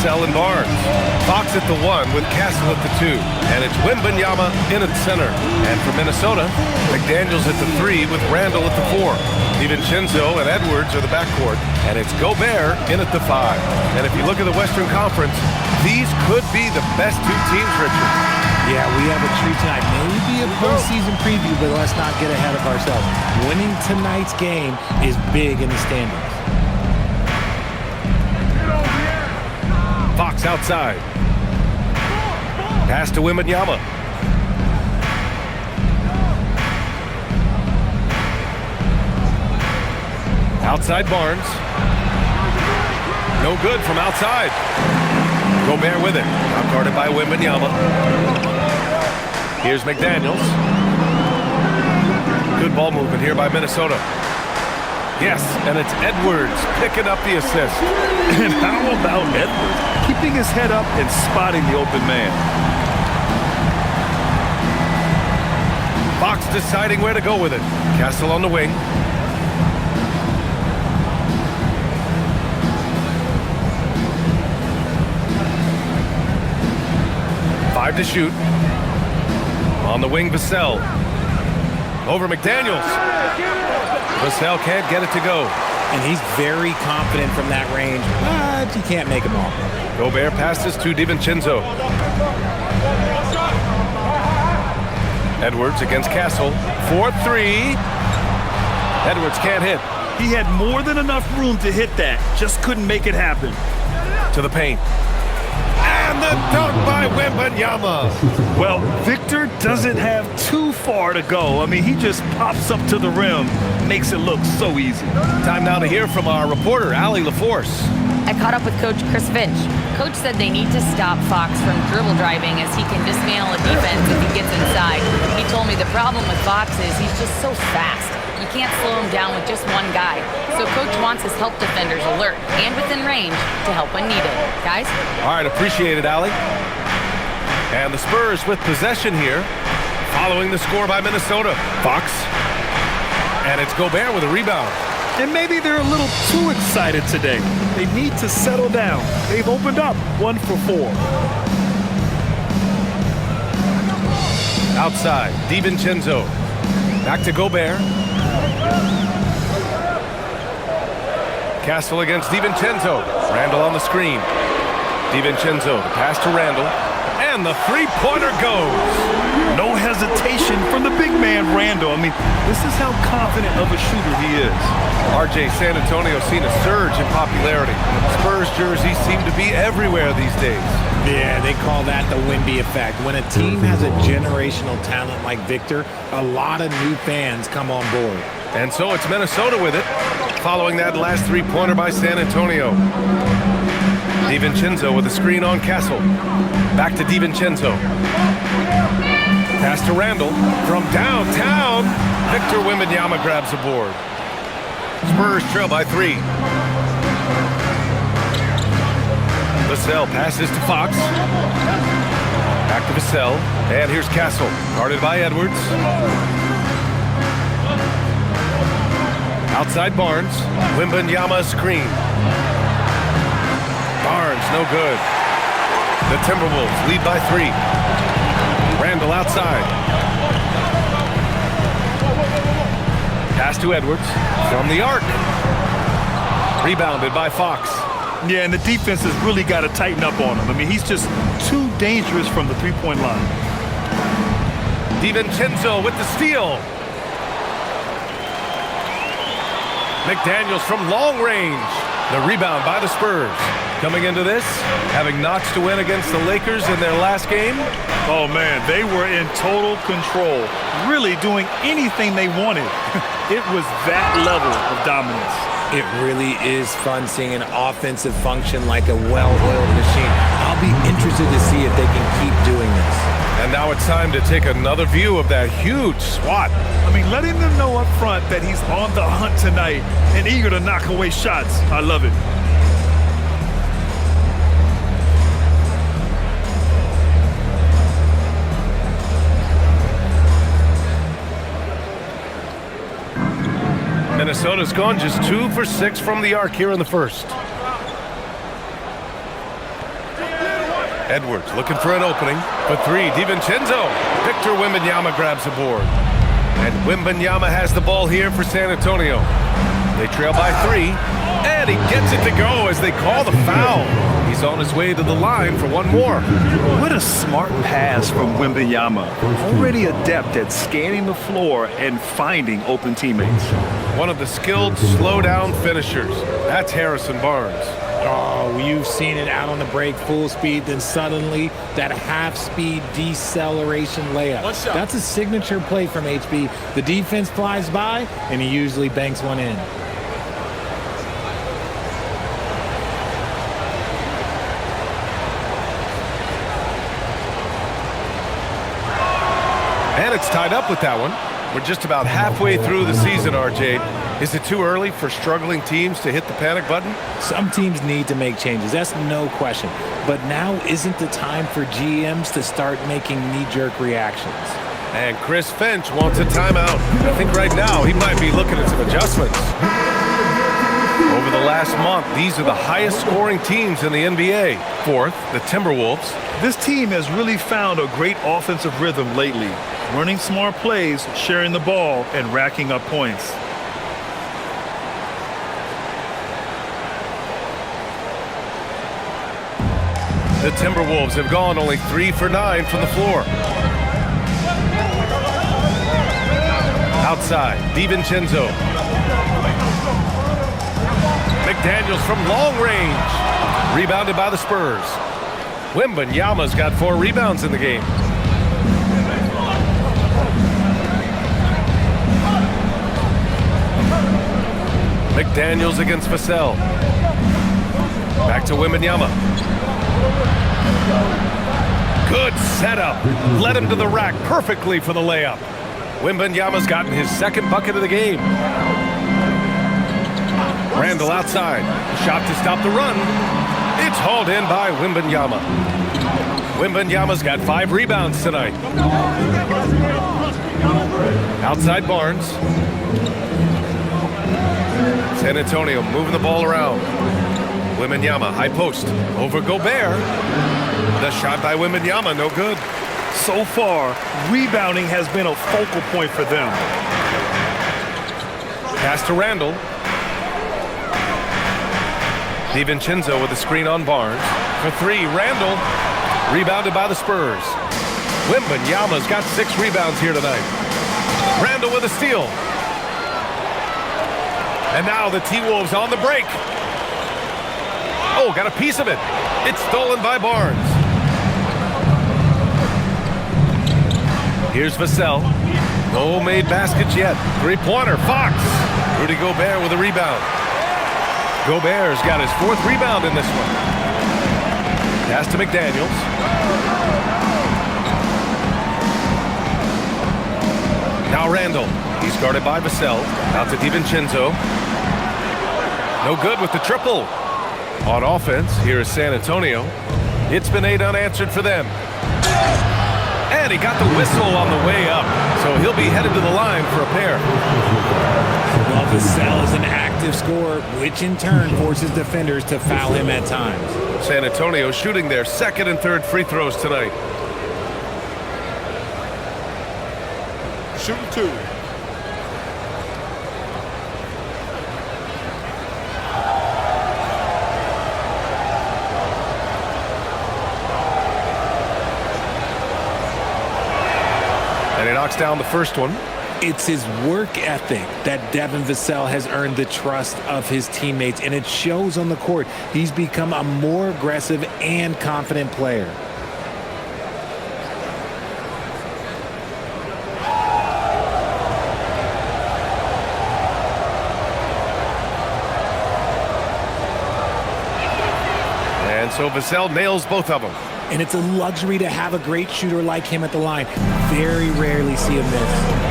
Vassell and Barnes. Fox at the 1 with Castle at the 2. And it's Wembanyama in at center. And for Minnesota, McDaniels at the 3 with Randall at the 4. DiVincenzo and Edwards are the backcourt. And it's Gobert in at the 5. And if you look at the Western Conference, these could be the best two teams, Richard. Yeah, we have a treat tonight. Maybe a postseason preview, but let's not get ahead of ourselves. Winning tonight's game is big in the standings. Fox outside. Pass to Wembanyama. Outside Barnes. No good from outside. Gobert with it. Now guarded by Wembanyama. Here's McDaniels. Good ball movement here by Minnesota. Yes, and it's Edwards picking up the assist. And how about Edwards keeping his head up and spotting the open man? Fox deciding where to go with it. Castle on the wing. Five to shoot. On the wing, Vassell. Over McDaniels. Vassell can't get it to go. And he's very confident from that range, but you can't make him all. Gobert passes to DiVincenzo. Edwards against Castle. 4-3. Edwards can't hit. He had more than enough room to hit that. Just couldn't make it happen. To the paint. And the dunk by Wembanyama. Well, Victor doesn't have too far to go. I mean, he just pops up to the rim. Makes it look so easy. Time now to hear from our reporter, Allie LaForce. I caught up with Coach Chris Finch. Coach said they need to stop Fox from dribble driving as he can dismantle a defense if he gets inside. He told me the problem with Fox is he's just so fast. You can't slow him down with just one guy. So Coach wants his help defenders alert and within range to help when needed. Guys? All right, appreciate it, Allie. And the Spurs with possession here, following the score by Minnesota. Fox. And it's Gobert with a rebound. And maybe they're a little too excited today. They need to settle down. They've opened up 1 for 4. Outside, DiVincenzo. Back to Gobert. Castle against DiVincenzo. Randall on the screen. DiVincenzo, the pass to Randall. And the three-pointer goes. No hesitation from the big man, Randall. I mean, this is how confident of a shooter he is. RJ, San Antonio seen a surge in popularity. Spurs jerseys seem to be everywhere these days. Yeah, they call that the Wemby effect. When a team has a generational talent like Victor, a lot of new fans come on board. And so it's Minnesota with it, following that last three-pointer by San Antonio. DiVincenzo with a screen on Castle. Back to DiVincenzo. Pass to Randall from downtown. Victor Wembanyama grabs the board. Spurs trail by 3. Vassell passes to Fox. Back to Vassell. And here's Castle, guarded by Edwards. Outside Barnes. Wembanyama screen. Barnes, no good. The Timberwolves lead by 3. Randall outside. Pass to Edwards from the arc. Rebounded by Fox. Yeah, and the defense has really got to tighten up on him. I mean, he's just too dangerous from the three-point line. DiVincenzo with the steal. McDaniels from long range. The rebound by the Spurs. Coming into this, having notched to win against the Lakers in their last game. Oh, man, they were in total control, really doing anything they wanted. It was that level of dominance. It really is fun seeing an offensive function like a well-oiled machine. I'll be interested to see if they can keep doing this. And now it's time to take another view of that huge swat. I mean, letting them know up front that he's on the hunt tonight and eager to knock away shots. I love it. Minnesota's gone just 2 for 6 from the arc here in the first. Edwards looking for an opening. For three, DiVincenzo. Victor Wembanyama grabs the board. And Wembanyama has the ball here for San Antonio. They trail by 3. And he gets it to go as they call the foul. He's on his way to the line for one more. What a smart pass from Wembanyama. Already adept at scanning the floor and finding open teammates. One of the skilled slow-down finishers. That's Harrison Barnes. Oh, you've seen it out on the break, full speed, then suddenly that half-speed deceleration layup. That's a signature play from HB. The defense flies by, and he usually banks one in. And it's tied up with that one. We're just about halfway through the season, RJ. Is it too early for struggling teams to hit the panic button? Some teams need to make changes. That's no question. But now isn't the time for GMs to start making knee-jerk reactions. And Chris Finch wants a timeout. I think right now he might be looking at some adjustments. Over the last month, these are the highest scoring teams in the NBA. Fourth, the Timberwolves. This team has really found a great offensive rhythm lately. Running smart plays, sharing the ball, and racking up points. The Timberwolves have gone only 3 for 9 from the floor. Outside, DiVincenzo. McDaniels from long range. Rebounded by the Spurs. Wembanyama's got 4 rebounds in the game. McDaniels against Vassell. Back to Wembanyama. Good setup. Led him to the rack perfectly for the layup. Wembanyama's gotten his second bucket of the game. Randall outside. Shot to stop the run. It's hauled in by Wembanyama. Wembanyama's got 5 rebounds tonight. Outside Barnes. San Antonio moving the ball around. Wembanyama, high post. Over Gobert. The shot by Wembanyama, no good. So far, rebounding has been a focal point for them. Pass to Randall. DiVincenzo with a screen on Barnes. For 3, Randall. Rebounded by the Spurs. Wembanyama's got 6 rebounds here tonight. Randall with a steal. And now the T-Wolves on the break. Oh, got a piece of it. It's stolen by Barnes. Here's Vassell. No made baskets yet. 3-pointer, Fox. Rudy Gobert with a rebound. Gobert's got his 4th rebound in this one. Pass to McDaniels. Now Randall. He's guarded by Vassell. Out to DiVincenzo. No good with the triple. On offense, here is San Antonio. It's been 8 unanswered for them. And he got the whistle on the way up, so he'll be headed to the line for a pair. Well, Vassell is an active scorer, which in turn forces defenders to foul him at times. San Antonio shooting their 2nd and 3rd free throws tonight. Shooting 2. And he knocks down the first one. It's his work ethic that Devin Vassell has earned the trust of his teammates, and it shows on the court. He's become a more aggressive and confident player. And so Vassell nails both of them. And it's a luxury to have a great shooter like him at the line. Very rarely see him miss.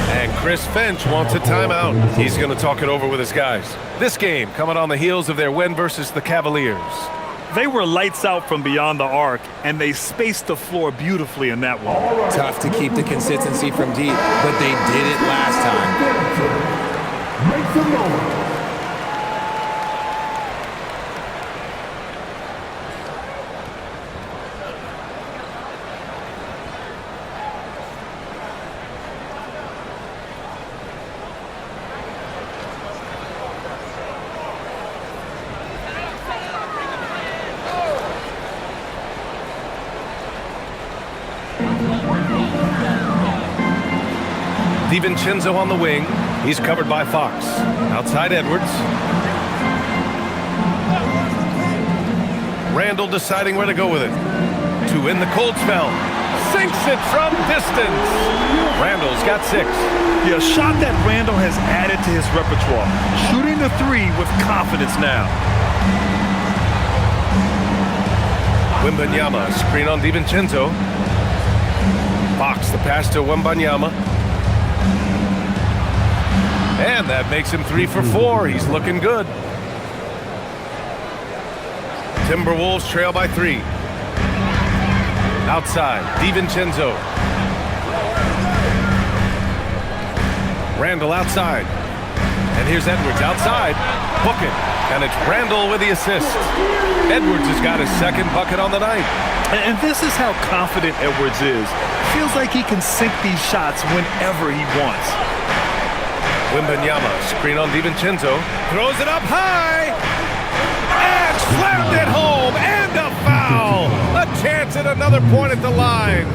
And Chris Finch wants a timeout. He's going to talk it over with his guys. This game coming on the heels of their win versus the Cavaliers. They were lights out from beyond the arc, and they spaced the floor beautifully in that one. Tough to keep the consistency from deep, but they did it last time. Make some noise. DiVincenzo on the wing. He's covered by Fox. Outside Edwards. Randall deciding where to go with it. To win the cold spell. Sinks it from distance. Randall's got 6. Yeah, a shot that Randall has added to his repertoire. Shooting the 3 with confidence now. Wembanyama, screen on DiVincenzo. Fox, the pass to Wembanyama. And that makes him 3 for 4. He's looking good. Timberwolves trail by 3. Outside, DiVincenzo. Randall outside. And here's Edwards outside. Book it. And it's Randall with the assist. Edwards has got his 2nd bucket on the night. And this is how confident Edwards is. Feels like he can sink these shots whenever he wants. Wembanyama, screen on DiVincenzo. Throws it up high. And slammed it home. And a foul. A chance at another point at the line.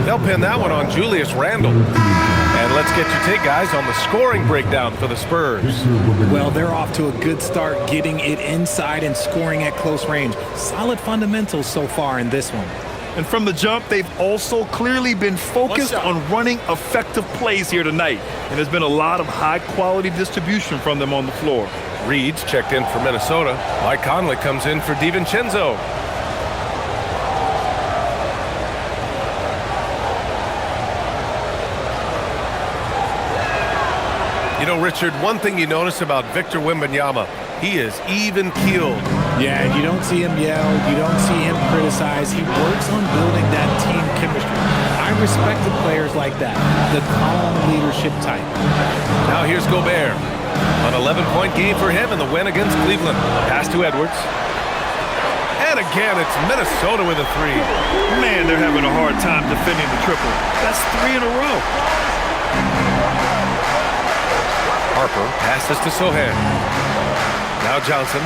They'll pin that one on Julius Randle. And let's get your take, guys, on the scoring breakdown for the Spurs. Well, they're off to a good start getting it inside and scoring at close range. Solid fundamentals so far in this one. And from the jump, they've also clearly been focused on running effective plays here tonight. And there's been a lot of high-quality distribution from them on the floor. Reed's checked in for Minnesota. Mike Conley comes in for DiVincenzo. You know, Richard, one thing you notice about Victor Wembanyama, he is even-keeled. Yeah, you don't see him yell. You don't see him criticize. He works on building that team chemistry. I respect the players like that, the calm leadership type. Now here's Gobert. An 11-point game for him in the win against Cleveland. Pass to Edwards. And again, it's Minnesota with a 3. Man, they're having a hard time defending the triple. That's 3 in a row. Harper passes to Sohan. Now Johnson.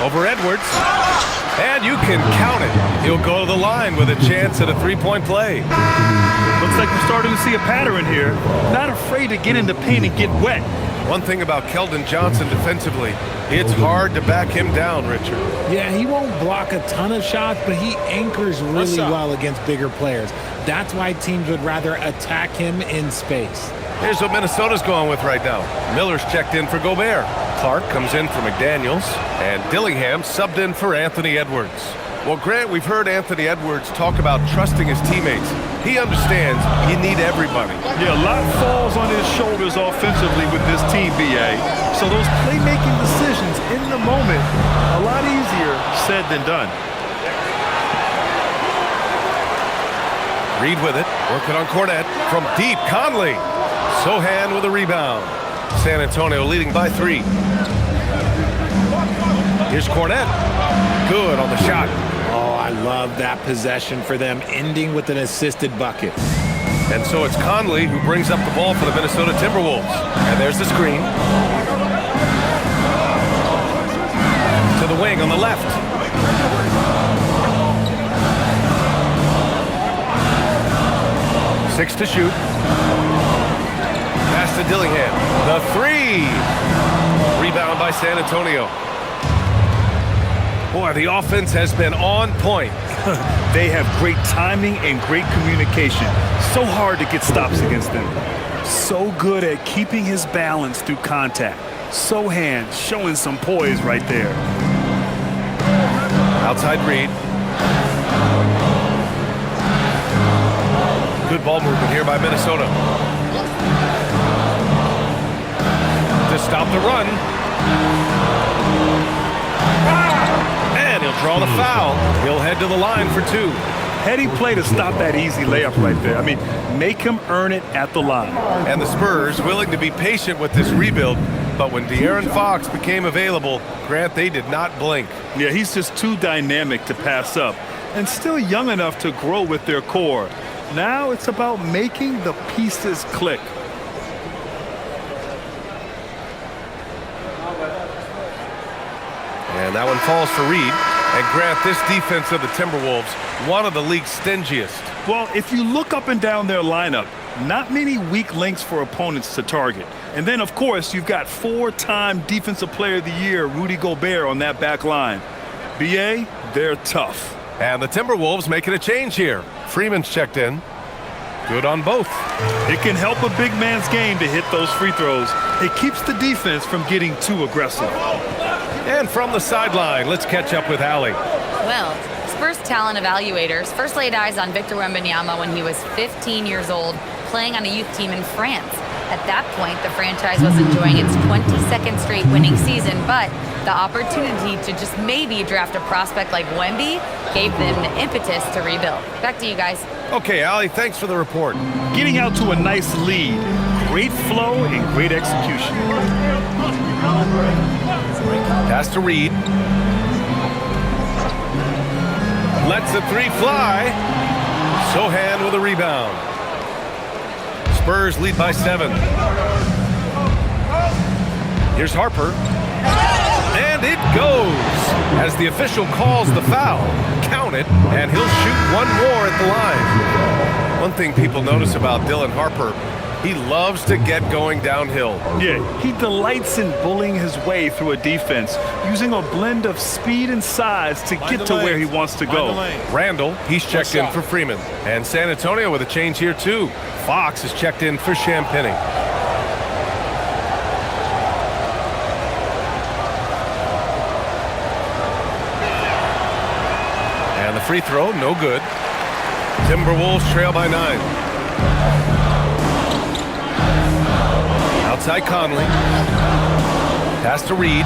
Over Edwards. And you can count it. He'll go to the line with a chance at a 3-point play. Looks like we're starting to see a pattern here. Not afraid to get in the paint and get wet. One thing about Keldon Johnson defensively, it's hard to back him down, Richard. Yeah, he won't block a ton of shots, but he anchors really well against bigger players. That's why teams would rather attack him in space. Here's what Minnesota's going with right now. Miller's checked in for Gobert. Clark comes in for McDaniels. And Dillingham subbed in for Anthony Edwards. Well, Grant, we've heard Anthony Edwards talk about trusting his teammates. He understands you need everybody. Yeah, a lot falls on his shoulders offensively with this team, BA. So those playmaking decisions in the moment, a lot easier said than done. Reed with it, working on Cornette. From deep, Conley. Sohan with a rebound. San Antonio leading by 3. Here's Cornette. Good on the shot. Oh, I love that possession for them, ending with an assisted bucket. And so it's Conley who brings up the ball for the Minnesota Timberwolves. And there's the screen. To the wing on the left. Six to shoot. Pass to Dillingham. The 3. Rebound by San Antonio. Boy, the offense has been on point. They have great timing and great communication. So hard to get stops against them. So good at keeping his balance through contact. Sohan showing some poise right there. Outside Reed. Good ball movement here by Minnesota. To stop the run. And he'll draw the foul. He'll head to the line for 2. Heady play to stop that easy layup right there. I mean, make him earn it at the line. And the Spurs willing to be patient with this rebuild, but when De'Aaron Fox became available, Grant, they did not blink. Yeah, he's just too dynamic to pass up and still young enough to grow with their core. Now it's about making the pieces click. And And that one falls for Reed. And Grant, this defense of the Timberwolves, one of the league's stingiest. Well, if you look up and down their lineup, not many weak links for opponents to target. And then, of course, you've got 4-time Defensive Player of the Year, Rudy Gobert, on that back line. BA, they're tough. And the Timberwolves making a change here. Freeman's checked in. Good on both. It can help a big man's game to hit those free throws. It keeps the defense from getting too aggressive. And from the sideline, let's catch up with Allie. Well, Spurs talent evaluators first laid eyes on Victor Wembanyama when he was 15 years old, playing on a youth team in France. At that point, the franchise was enjoying its 22nd straight winning season, but the opportunity to just maybe draft a prospect like Wemby gave them the impetus to rebuild. Back to you guys. Okay, Allie, thanks for the report. Getting out to a nice lead. Great flow and great execution. Pass to Reed. Lets the three fly. Sohan with a rebound. Spurs lead by 7. Here's Harper. And it goes. As the official calls the foul, count it, and he'll shoot one more at the line. One thing people notice about Dylan Harper, he loves to get going downhill. Yeah, he delights in bullying his way through a defense, using a blend of speed and size to get to where he wants to go. Randall, he's checked in for Freeman. And San Antonio with a change here too. Fox is checked in for Champagny. And the free throw, no good. Timberwolves trail by 9. Outside Conley. Pass to Reed.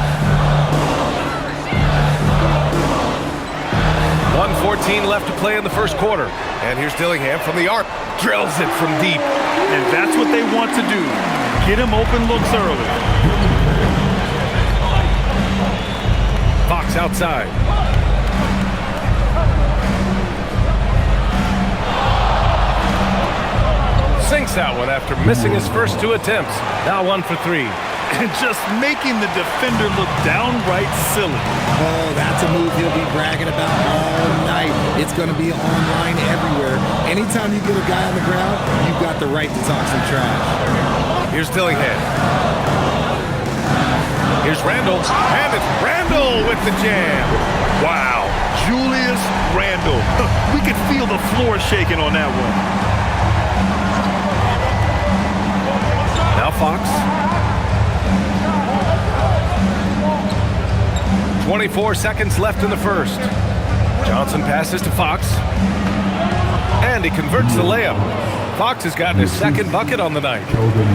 1:14 left to play in the first quarter. And here's Dillingham from the arc. Drills it from deep. And that's what they want to do. Get him open looks early. Fox outside. Sinks that one after missing his first 2 attempts. Now 1 for 3. And just making the defender look downright silly. Oh, that's a move he'll be bragging about all night. It's going to be online everywhere. Anytime you get a guy on the ground, you've got the right to talk some trash. Here's Dillingham. Here's Randall. And it's Randall with the jam. Wow, Julius Randall. We could feel the floor shaking on that one. Now Fox. 24 seconds left in the first. Johnson passes to Fox. And he converts the layup. Fox has gotten his second bucket on the night.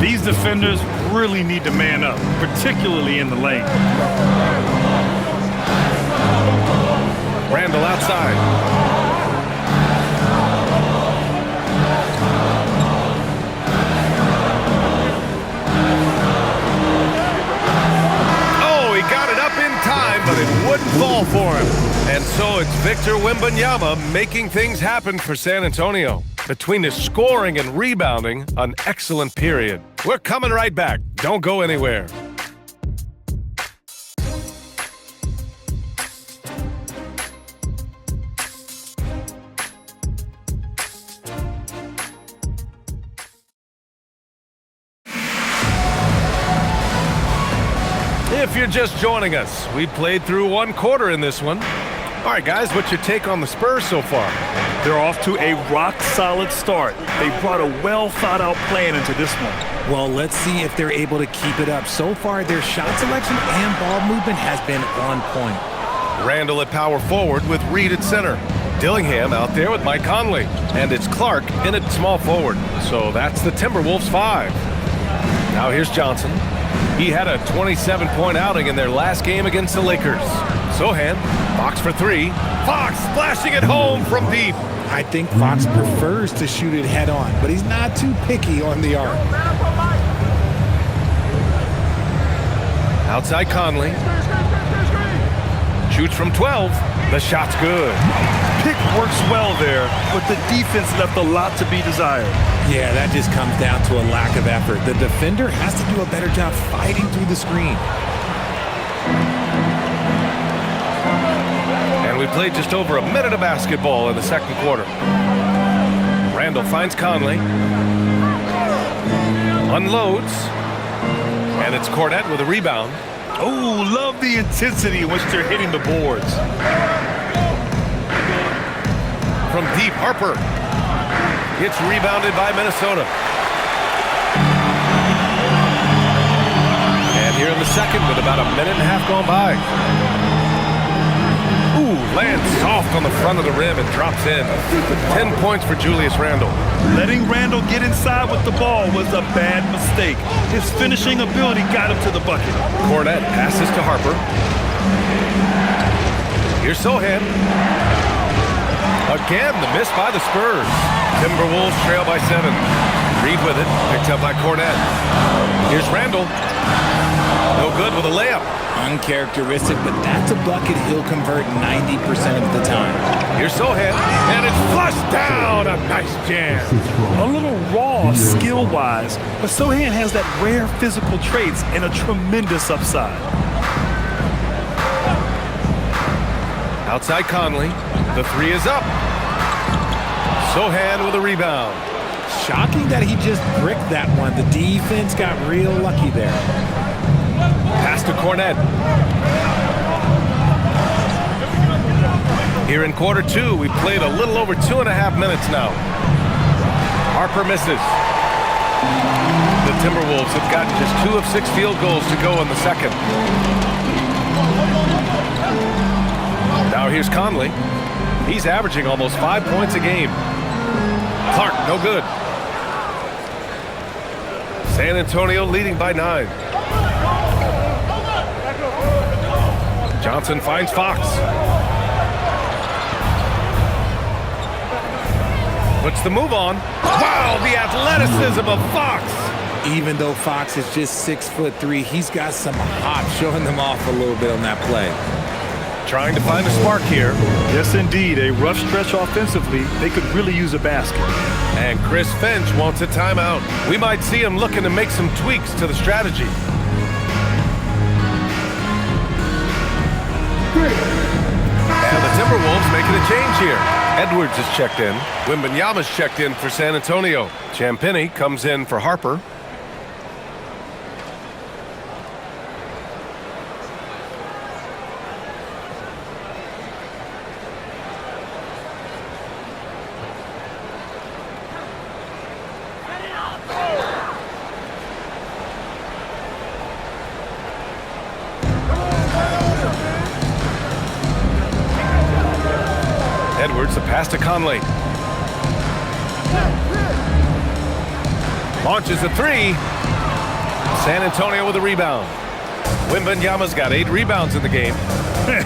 These defenders really need to man up, particularly in the lane. Randall outside. But it wouldn't fall for him. And so it's Victor Wembanyama making things happen for San Antonio. Between his scoring and rebounding, an excellent period. We're coming right back. Don't go anywhere. If you're just joining us, we played through 1 quarter in this one. All right, guys, what's your take on the Spurs so far? They're off to a rock-solid start. They brought a well-thought-out plan into this one. Well, let's see if they're able to keep it up. So far, their shot selection and ball movement has been on point. Randall at power forward with Reed at center. Dillingham out there with Mike Conley. And it's Clark in at small forward. So that's the Timberwolves 5. Now here's Johnson. He had a 27-point outing in their last game against the Lakers. Sohan, Fox for 3. Fox splashing it home from deep. I think Fox prefers to shoot it head on, but he's not too picky on the arc. Outside Conley. Shoots from 12. The shot's good. Pick works well there, but the defense left a lot to be desired. Yeah, that just comes down to a lack of effort. The defender has to do a better job fighting through the screen. And we played just over a minute of basketball in the second quarter. Randall finds Conley. Unloads. And it's Cornette with a rebound. Oh, love the intensity in which they're hitting the boards. From deep, Harper. It's rebounded by Minnesota. And here in the second with about a minute and a half gone by. Ooh, lands soft on the front of the rim and drops in. 10 points for Julius Randle. Letting Randle get inside with the ball was a bad mistake. His finishing ability got him to the bucket. Cornette passes to Harper. Here's Sohan. Again, the miss by the Spurs. Timberwolves trail by 7. Reed with it, picked up by Cornette. Here's Randle. No good with a layup. Uncharacteristic, but that's a bucket he'll convert 90% of the time. Here's Sohan, and it's flushed down. A nice jam. A little raw skill-wise, but Sohan has that rare physical traits and a tremendous upside. Outside Conley. The three is up. Sohan with a rebound. Shocking that he just bricked that one. The defense got real lucky there. Pass to Cornette. Here in quarter two, we played a little over 2.5 minutes now. Harper misses. The Timberwolves have gotten just 2 of 6 field goals to go in the second. Now here's Conley. He's averaging almost 5 points a game. Clark, no good. San Antonio leading by 9. Johnson finds Fox. Puts the move on. Wow, the athleticism of Fox. Even though Fox is just 6'3", he's got some hop, showing them off a little bit on that play. Trying to find a spark here. Yes, indeed. A rough stretch offensively. They could really use a basket. And Chris Finch wants a timeout. We might see him looking to make some tweaks to the strategy. And the Timberwolves making a change here. Edwards is checked in. Wembanyama's checked in for San Antonio. Champagnie comes in for Harper. Edwards, the pass to Conley. Launches a three. San Antonio with a rebound. Wembanyama's got 8 rebounds in the game.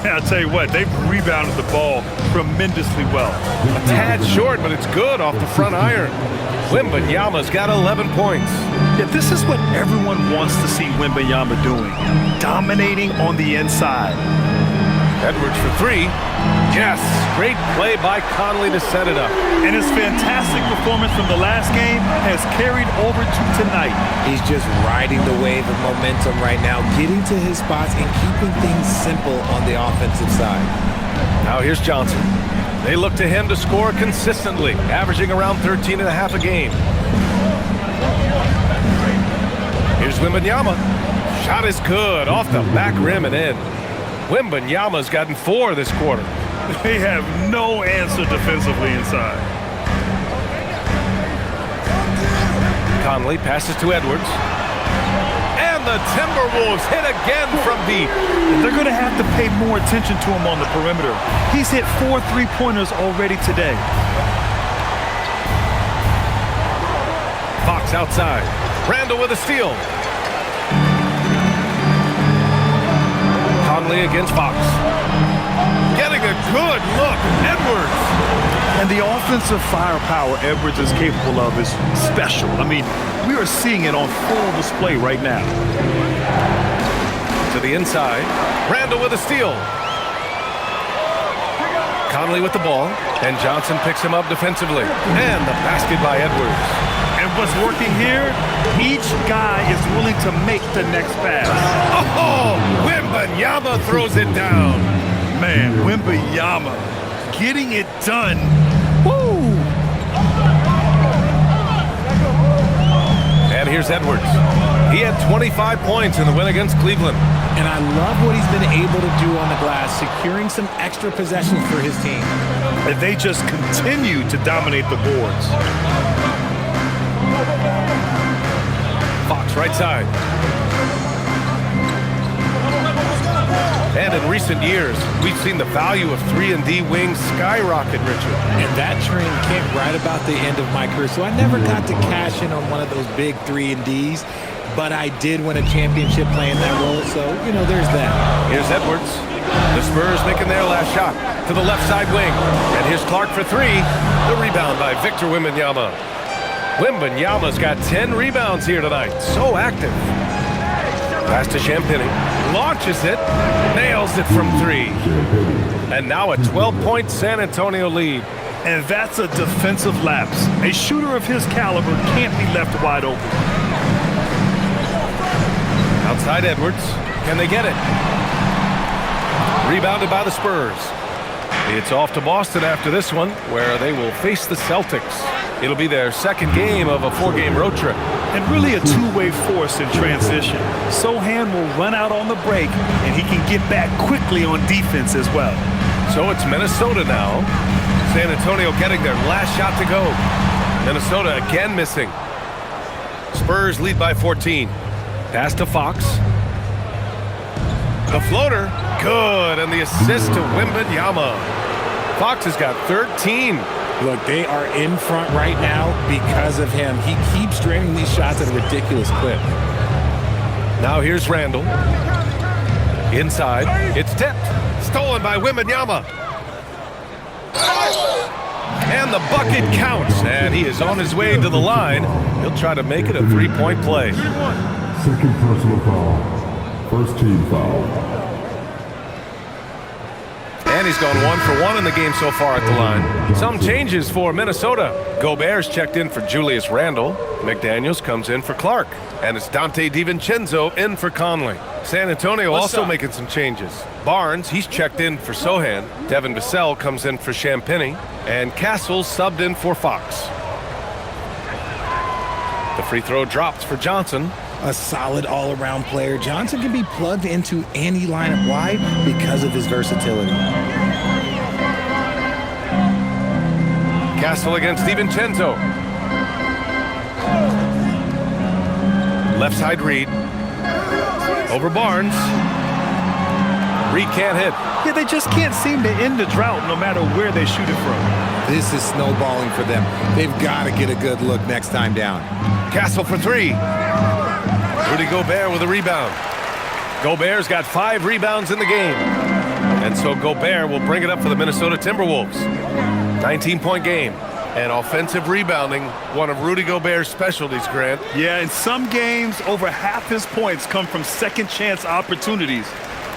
I'll tell you what, they've rebounded the ball tremendously well. A tad short, but it's good off the front iron. Wembanyama's got 11 points. Yeah, this is what everyone wants to see Wembanyama doing. Dominating on the inside. Edwards for 3. Yes, great play by Conley to set it up. And his fantastic performance from the last game has carried over to tonight. He's just riding the wave of momentum right now, getting to his spots and keeping things simple on the offensive side. Now here's Johnson. They look to him to score consistently, averaging around 13.5 a game. Here's Wembanyama. Shot is good, off the back rim and in. Wembanyama's gotten 4 this quarter. They have no answer defensively inside. Conley passes to Edwards. And the Timberwolves hit again from deep. They're going to have to pay more attention to him on the perimeter. He's hit 4 3-pointers already today. Fox outside. Randall with a steal. Conley against Fox. Getting a good look. Edwards. And the offensive firepower Edwards is capable of is special. I mean, we are seeing it on full display right now. To the inside. Randall with a steal. Conley with the ball. And Johnson picks him up defensively. And the basket by Edwards. And what's working here, each guy is willing to make the next pass. Oh, Wembanyama throws it down. Man, Wembanyama getting it done. Woo! And here's Edwards. He had 25 points in the win against Cleveland. And I love what he's been able to do on the glass, securing some extra possessions for his team. And they just continue to dominate the boards. Fox right side. And in recent years, we've seen the value of 3-and-D wings skyrocket, Richard. And that trend came right about the end of my career. So I never got to cash in on one of those big 3-and-Ds, but I did win a championship playing that role. So, you know, there's that. Here's Edwards. The Spurs making their last shot to the left side wing. And here's Clark for three. The rebound by Victor Wembanyama. Wembanyama's got 10 rebounds here tonight. So active. Pass to Champagny. Launches it. Nails it from three. And now a 12-point San Antonio lead. And that's a defensive lapse. A shooter of his caliber can't be left wide open. Outside Edwards. Can they get it? Rebounded by the Spurs. It's off to Boston after this one, where they will face the Celtics. It'll be their second game of a 4-game road trip. And really a two-way force in transition. Sohan will run out on the break, and he can get back quickly on defense as well. So it's Minnesota now. San Antonio getting their last shot to go. Minnesota again missing. Spurs lead by 14. Pass to Fox. The floater, good, and the assist to Wembanyama. Fox has got 13. Look, they are in front right now because of him. He keeps draining these shots at a ridiculous clip. Now here's Randall. Inside, it's tipped. Stolen by Wembanyama. And the bucket counts, and he is on his way to the line. He'll try to make it a 3-point play. Second personal foul. First team foul. And he's gone 1 for 1 in the game so far at the line. Some changes for Minnesota. Gobert's checked in for Julius Randle. McDaniels comes in for Clark. And it's Dante DiVincenzo in for Conley. San Antonio also making some changes. Barnes, he's checked in for Sohan. Devin Vassell comes in for Champagny. And Castle subbed in for Fox. The free throw drops for Johnson. A solid all-around player. Johnson can be plugged into any lineup wide because of his versatility. Castle against DiVincenzo. Left side Reed. Over Barnes. Reed can't hit. Yeah, they just can't seem to end the drought no matter where they shoot it from. This is snowballing for them. They've got to get a good look next time down. Castle for three. Rudy Gobert with a rebound. Gobert's got 5 rebounds in the game. And so Gobert will bring it up for the Minnesota Timberwolves. 19-point game. And offensive rebounding, one of Rudy Gobert's specialties, Grant. Yeah, in some games, over half his points come from second-chance opportunities.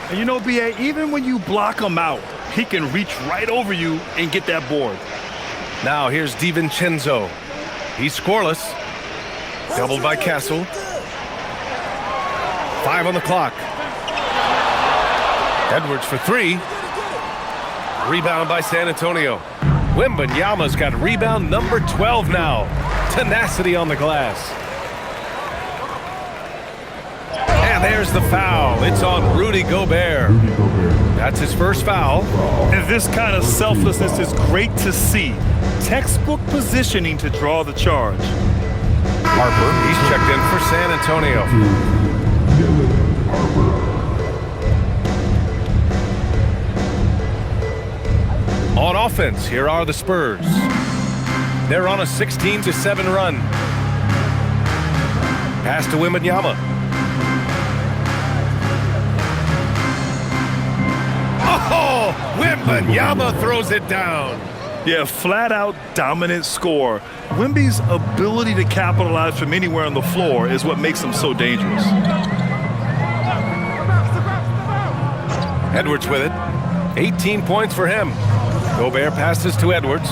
And you know, B.A., even when you block him out, he can reach right over you and get that board. Now here's DiVincenzo. He's scoreless. Doubled by Castle. 5 on the clock. Edwards for 3. Rebound by San Antonio. Wembanyama's got rebound number 12 now. Tenacity on the glass. And there's the foul. It's on Rudy Gobert. That's his first foul. And this kind of selflessness is great to see. Textbook positioning to draw the charge. Harper, he's checked in for San Antonio. On offense, here are the Spurs. They're on a 16-7 run. Pass to Wembanyama. Oh, Wembanyama throws it down. Yeah, flat-out dominant score. Wemby's ability to capitalize from anywhere on the floor is what makes him so dangerous. Edwards with it. 18 points for him. Gobert passes to Edwards.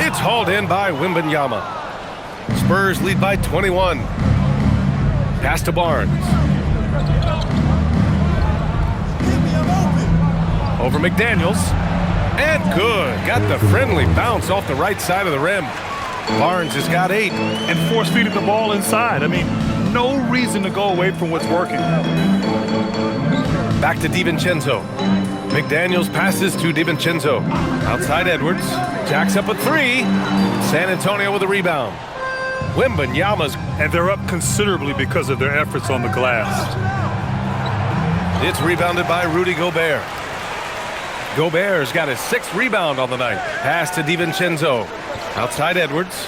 It's hauled in by Wembanyama. Spurs lead by 21. Pass to Barnes. Over McDaniels. And good. Got the friendly bounce off the right side of the rim. Barnes has got 8. And force-feeding the ball inside. I mean, no reason to go away from what's working. Back to DiVincenzo. McDaniels passes to DiVincenzo. Outside Edwards. Jacks up a 3. San Antonio with a rebound. Wembanyama's. And they're up considerably because of their efforts on the glass. It's rebounded by Rudy Gobert. Gobert's got his 6th rebound on the night. Pass to DiVincenzo. Outside Edwards.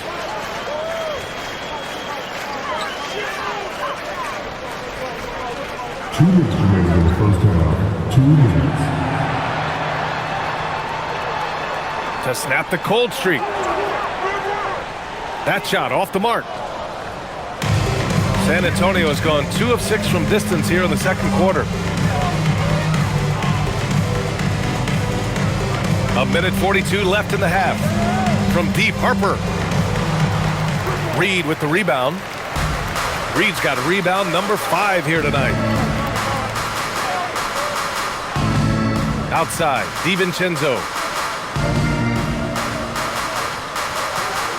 Two minutes remaining in the first half. 2 minutes. To snap the cold streak. That shot off the mark. San Antonio has gone 2 of 6 from distance here in the second quarter. A minute 42 left in the half. From deep, Harper. Reed with the rebound. Reed's got rebound number 5 here tonight. Outside, DiVincenzo.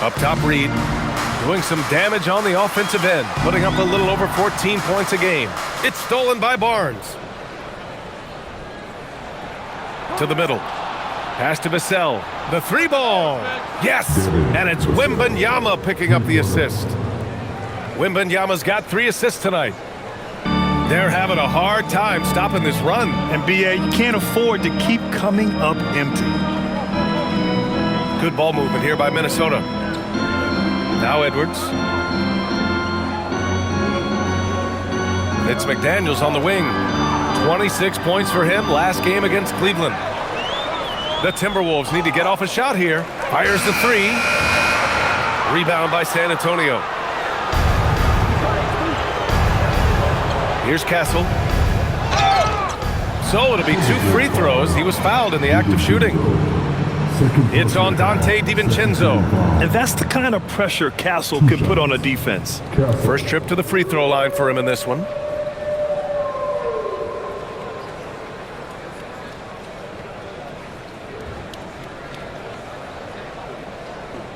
Up top, Reed. Doing some damage on the offensive end. Putting up a little over 14 points a game. It's stolen by Barnes. To the middle. Pass to Vassell. The 3-ball. Yes! And it's Wembanyama picking up the assist. Wembanyama's got 3 assists tonight. They're having a hard time stopping this run. And BA, you can't afford to keep coming up empty. Good ball movement here by Minnesota. Now Edwards. It's McDaniels on the wing. 26 points for him last game against Cleveland. The Timberwolves need to get off a shot here. Fires the 3. Rebound by San Antonio. Here's Castle. So it'll be 2 free throws. He was fouled in the act of shooting. It's on Dante DiVincenzo. And that's the kind of pressure Castle can put on a defense. First trip to the free throw line for him in this one.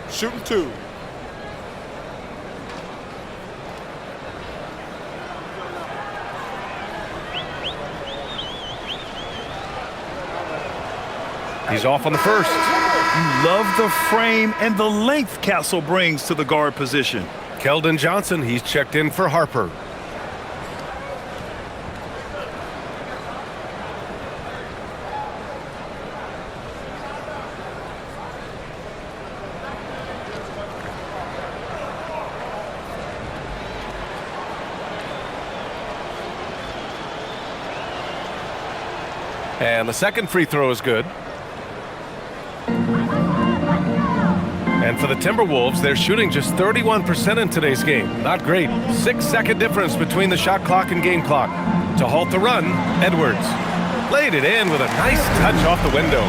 Shooting 2. He's off on the first. You love the frame and the length Castle brings to the guard position. Keldon Johnson, he's checked in for Harper. And the second free throw is good. And for the Timberwolves, they're shooting just 31% in today's game. Not great. 6-second difference between the shot clock and game clock. To halt the run, Edwards. Laid it in with a nice touch off the window.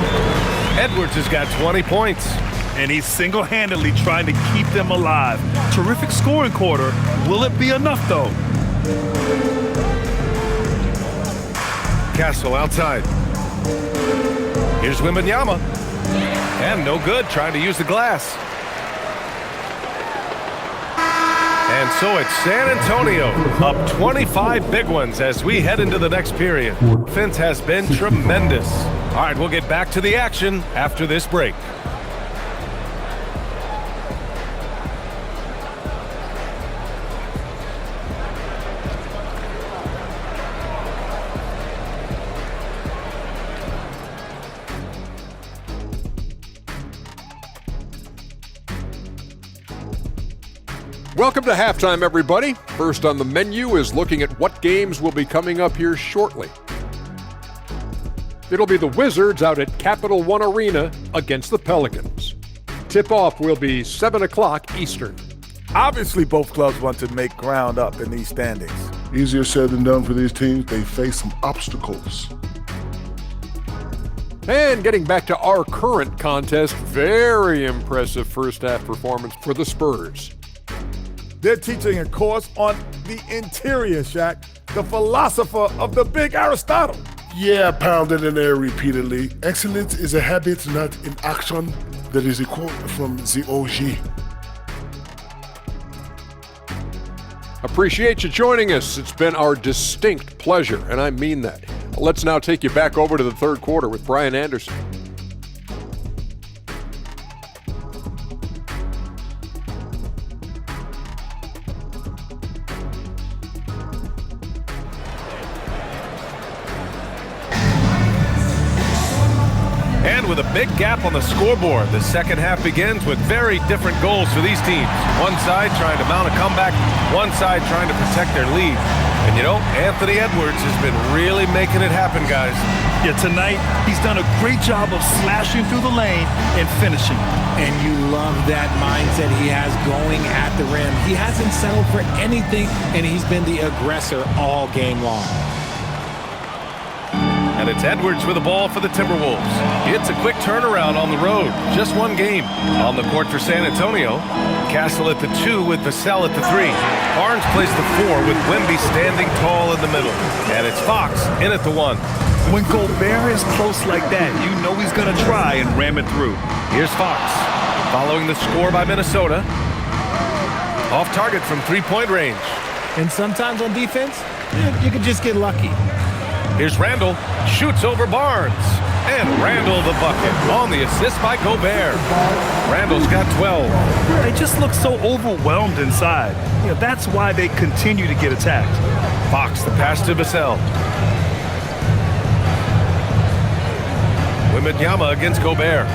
Edwards has got 20 points. And he's single-handedly trying to keep them alive. Terrific scoring quarter. Will it be enough, though? Castle outside. Here's Wembanyama. And no good, trying to use the glass. And so it's San Antonio up 25 big ones as we head into the next period. Offense has been tremendous. All right, we'll get back to the action after this break. Welcome to halftime, everybody. First on the menu is looking at what games will be coming up here shortly. It'll be the Wizards out at Capital One Arena against the Pelicans. Tip-off will be 7 o'clock Eastern. Obviously, both clubs want to make ground up in these standings. Easier said than done for these teams. They face some obstacles. And getting back to our current contest, very impressive first-half performance for the Spurs. They're teaching a course on the interior, Shaq, the philosopher of the big Aristotle. Yeah, pounded in air repeatedly. Excellence is a habit, not an action. That is a quote from the OG. Appreciate you joining us. It's been our distinct pleasure, and I mean that. Let's now take you back over to the third quarter with Brian Anderson. And with a big gap on the scoreboard, the second half begins with very different goals for these teams. One side trying to mount a comeback, one side trying to protect their lead. And you know, Anthony Edwards has been really making it happen, guys. Yeah, tonight he's done a great job of slashing through the lane and finishing. And you love that mindset he has going at the rim. He hasn't settled for anything, and he's been the aggressor all game long. And it's Edwards with the ball for the Timberwolves. It's a quick turnaround on the road. Just one game. On the court for San Antonio, Castle at the 2 with Vassell at the 3. Barnes plays the 4 with Wemby standing tall in the middle. And it's Fox in at the 1. When Gobert is close like that, you know he's going to try and ram it through. Here's Fox. Following the score by Minnesota. Off target from three-point range. And sometimes on defense, you can just get lucky. Here's Randall, shoots over Barnes. And Randall the bucket on the assist by Gobert. Randall's got 12. They just look so overwhelmed inside. You know, that's why they continue to get attacked. Fox the pass to Vassell. Wembanyama against Gobert.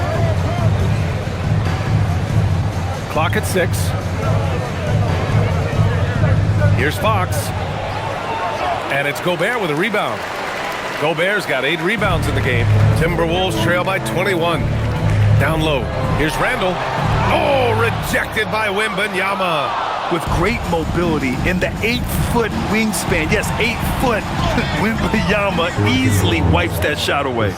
Clock at 6. Here's Fox. And it's Gobert with a rebound. Gobert's got 8 rebounds in the game. Timberwolves trail by 21. Down low. Here's Randall. Oh, rejected by Wembanyama. With great mobility in the 8-foot wingspan. Yes, 8 foot. Wembanyama easily wipes that shot away.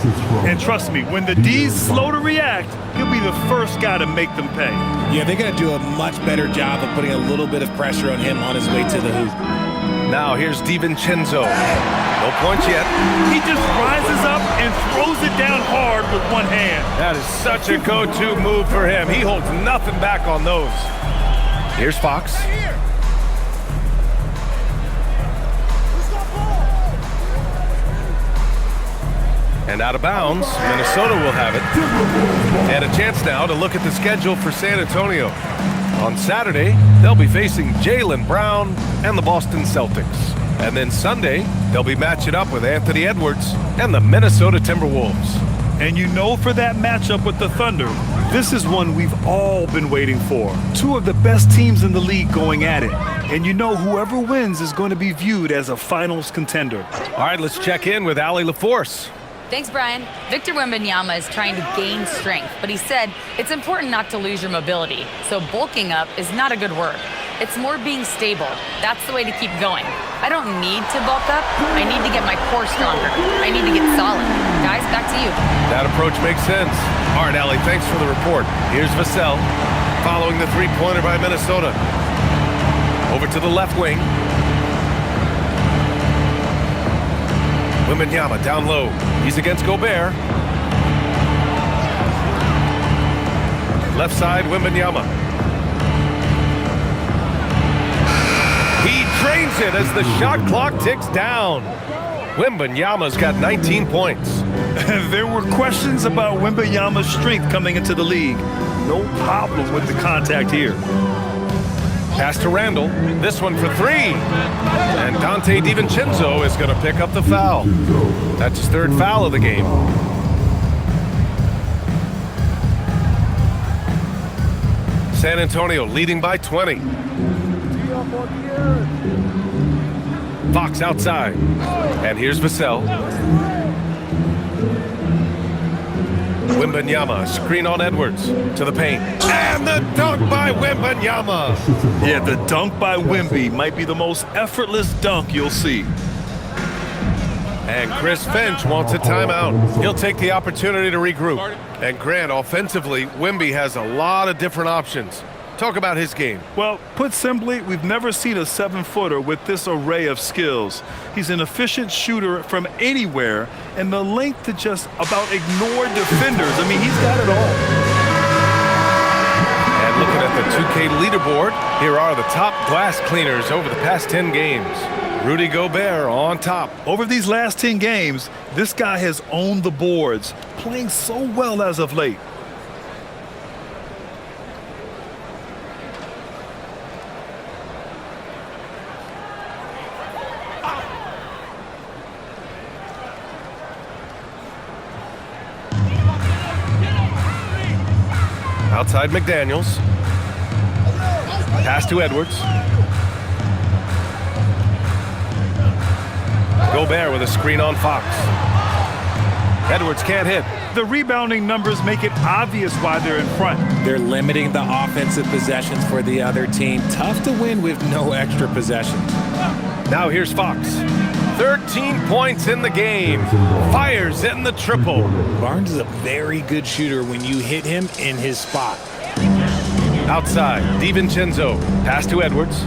And trust me, when the D's slow to react, he'll be the first guy to make them pay. Yeah, they're going to do a much better job of putting a little bit of pressure on him on his way to the hoop. Now here's DiVincenzo. No points yet. He just rises up and throws it down hard with one hand. That is such a go-to move for him. He holds nothing back on those. Here's Fox. And out of bounds, Minnesota will have it. And a chance now to look at the schedule for San Antonio. On Saturday, they'll be facing Jaylen Brown and the Boston Celtics. And then Sunday, they'll be matching up with Anthony Edwards and the Minnesota Timberwolves. And you know, for that matchup with the Thunder, this is one we've all been waiting for. 2 of the best teams in the league going at it. And you know whoever wins is going to be viewed as a finals contender. All right, let's check in with Allie LaForce. Thanks, Brian. Victor Wembanyama is trying to gain strength, but he said it's important not to lose your mobility. So bulking up is not a good word. It's more being stable. That's the way to keep going. I don't need to bulk up. I need to get my core stronger. I need to get solid. Guys, back to you. That approach makes sense. All right, Allie, thanks for the report. Here's Vassell, following the three-pointer by Minnesota. Over to the left wing. Wembanyama down low. He's against Gobert. Left side, Wembanyama. He drains it as the shot clock ticks down. Wembanyama's got 19 points. There were questions about Wembanyama's strength coming into the league. No problem with the contact here. Pass to Randall. This one for 3. And Dante DiVincenzo is going to pick up the foul. That's his 3rd foul of the game. San Antonio leading by 20. Fox outside. And here's Vassell. Wembanyama, screen on Edwards to the paint. And the dunk by Wembanyama. Yeah, the dunk by Wemby might be the most effortless dunk you'll see. And Chris Finch wants a timeout. He'll take the opportunity to regroup. And Grant, offensively, Wemby has a lot of different options. Talk about his game. Well, put simply, we've never seen a 7-footer with this array of skills. He's an efficient shooter from anywhere, and the length to just about ignore defenders. I mean, he's got it all. And looking at the 2K leaderboard, here are the top glass cleaners over the past 10 games. Rudy Gobert on top. Over these last 10 games, this guy has owned the boards, playing so well as of late. Outside McDaniels. Pass to Edwards. Gobert with a screen on Fox. Edwards can't hit. The rebounding numbers make it obvious why they're in front. They're limiting the offensive possessions for the other team. Tough to win with no extra possessions. Now here's Fox. 13 points in the game. Fires in the triple. Barnes is a very good shooter when you hit him in his spot. Outside, DiVincenzo. Pass to Edwards.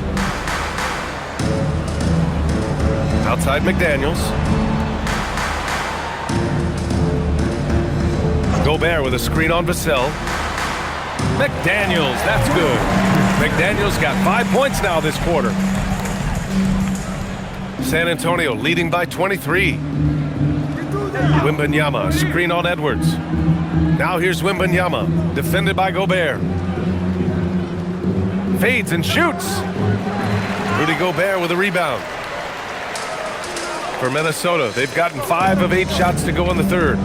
Outside McDaniels. Gobert with a screen on Vassell. McDaniels, that's good. McDaniels got 5 points now this quarter. San Antonio leading by 23. Wembanyama, screen on Edwards. Now here's Wembanyama, defended by Gobert. Fades and shoots. Rudy Gobert with a rebound. For Minnesota, they've gotten 5 of 8 shots to go in the third.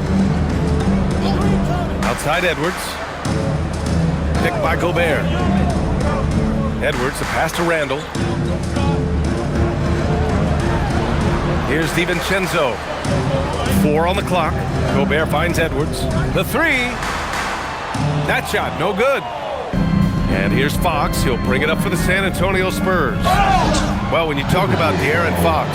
Outside Edwards. Picked by Gobert. Edwards, a pass to Randall. Here's DiVincenzo. 4 on the clock. Gobert finds Edwards. The 3. That shot, no good. And here's Fox. He'll bring it up for the San Antonio Spurs. Well, when you talk about De'Aaron Fox,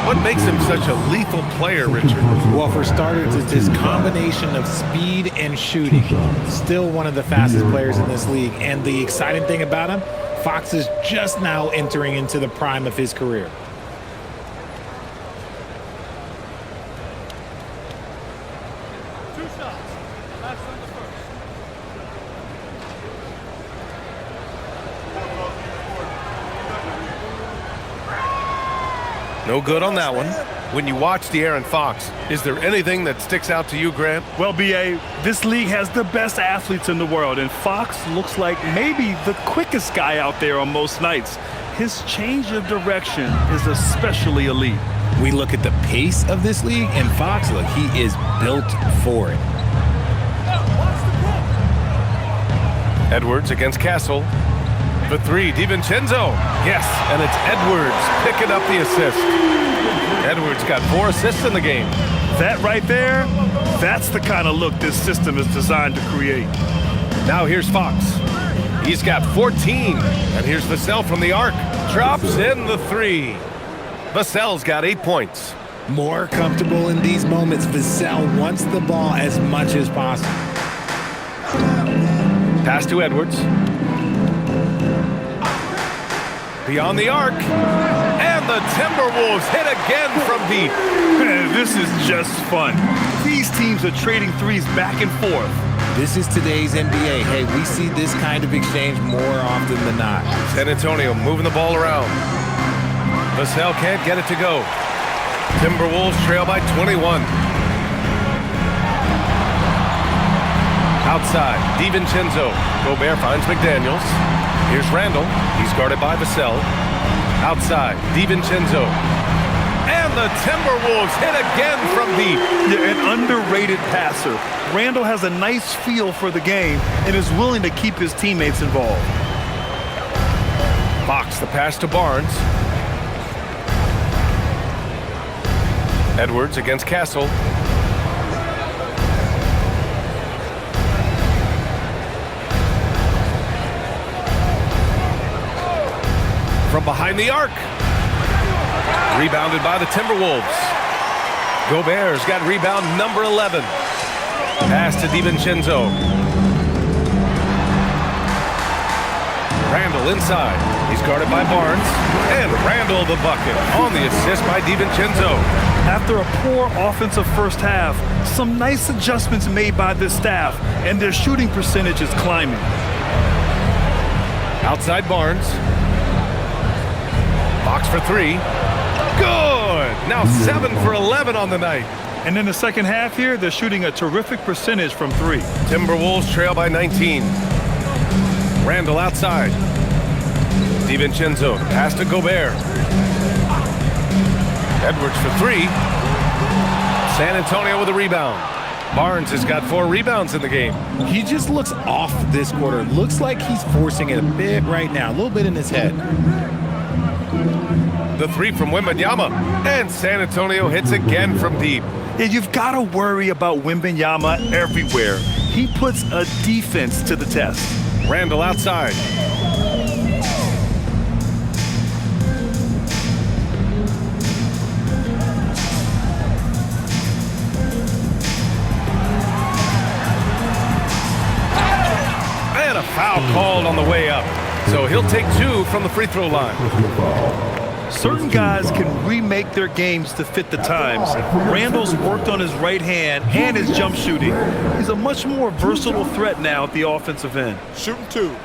what makes him such a lethal player, Richard? Well, for starters, it's his combination of speed and shooting. Still one of the fastest players in this league. And the exciting thing about him, Fox is just now entering into the prime of his career. No good on that one. When you watch De'Aaron Fox, is there anything that sticks out to you, Grant? Well, B.A., this league has the best athletes in the world, and Fox looks like maybe the quickest guy out there on most nights. His change of direction is especially elite. We look at the pace of this league, and Fox, look, he is built for it. Edwards against Castle. The 3, DiVincenzo. Yes, and it's Edwards picking up the assist. Edwards got 4 assists in the game. That right there, that's the kind of look this system is designed to create. Now here's Fox. He's got 14. And here's Vassell from the arc. Drops in the 3. Vassell's got 8 points. More comfortable in these moments. Vassell wants the ball as much as possible. Pass to Edwards. Beyond the arc. And the Timberwolves hit again from deep. Man, this is just fun. These teams are trading threes back and forth. This is today's NBA. Hey, we see this kind of exchange more often than not. San Antonio moving the ball around. Vassell can't get it to go. Timberwolves trail by 21. Outside, DiVincenzo. Gobert finds McDaniels. Here's Randall. He's guarded by Vassell. Outside, DiVincenzo. And the Timberwolves hit again from deep. Yeah, an underrated passer. Randall has a nice feel for the game and is willing to keep his teammates involved. Fox, the pass to Barnes. Edwards against Castle. From behind the arc. Rebounded by the Timberwolves. Gobert's got rebound number 11. Pass to DiVincenzo. Randall inside. He's guarded by Barnes. And Randall the bucket on the assist by DiVincenzo. After a poor offensive first half, some nice adjustments made by this staff, and their shooting percentage is climbing. Outside Barnes. Fox for three. Good! Now 7 for 11 on the night. And in the second half here, they're shooting a terrific percentage from three. Timberwolves trail by 19. Randall outside. DiVincenzo pass to Gobert. Edwards for three. San Antonio with a rebound. Barnes has got 4 rebounds in the game. He just looks off this quarter. Looks like he's forcing it a bit right now, a little bit in his head. The three from Wembanyama. And San Antonio hits again from deep. Yeah, you've got to worry about Wembanyama everywhere. He puts a defense to the test. Randall outside. And a foul called on the way up. So he'll take 2 from the free throw line. Certain guys can remake their games to fit the times. Randall's worked on his right hand and his jump shooting. He's a much more versatile threat now at the offensive end. Shooting 2.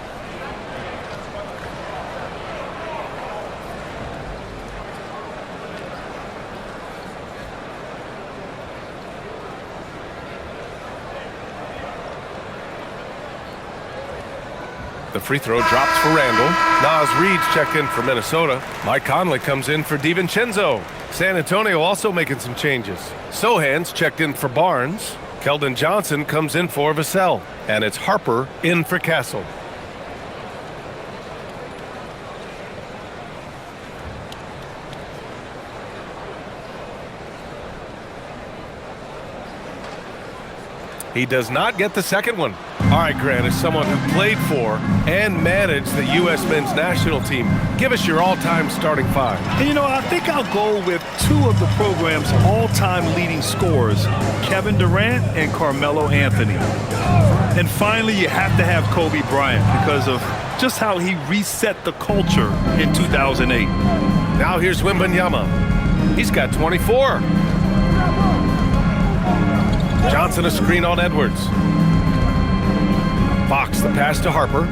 The free throw drops for Randall. Nas Reed's checked in for Minnesota. Mike Conley comes in for DiVincenzo. San Antonio also making some changes. Sohan's checked in for Barnes. Keldon Johnson comes in for Vassell. And it's Harper in for Castle. He does not get the second one. All right, Grant, as someone who played for and managed the U.S. men's national team, give us your all-time starting 5. And you know, I think I'll go with 2 of the program's all-time leading scorers, Kevin Durant and Carmelo Anthony. And finally, you have to have Kobe Bryant because of just how he reset the culture in 2008. Now here's Wembanyama. He's got 24. Johnson a screen on Edwards. Fox the pass to Harper.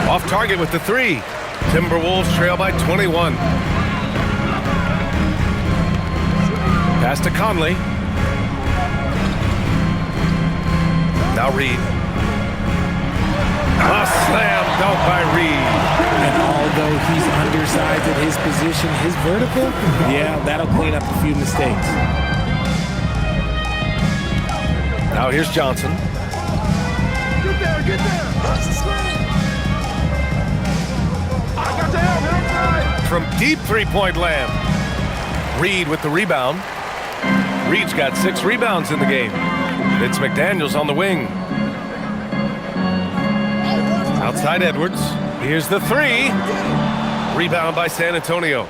Off target with the 3. Timberwolves trail by 21. Pass to Conley. Now Reed. A slam dunk by Reed. And although he's undersized at his position, his vertical, yeah, that'll clean up a few mistakes. Now here's Johnson. Get there. Watch the screen. I got the help. From deep three-point land. Reed with the rebound. Reed's got 6 rebounds in the game. It's McDaniels on the wing. Outside Edwards. Here's the 3. Rebound by San Antonio.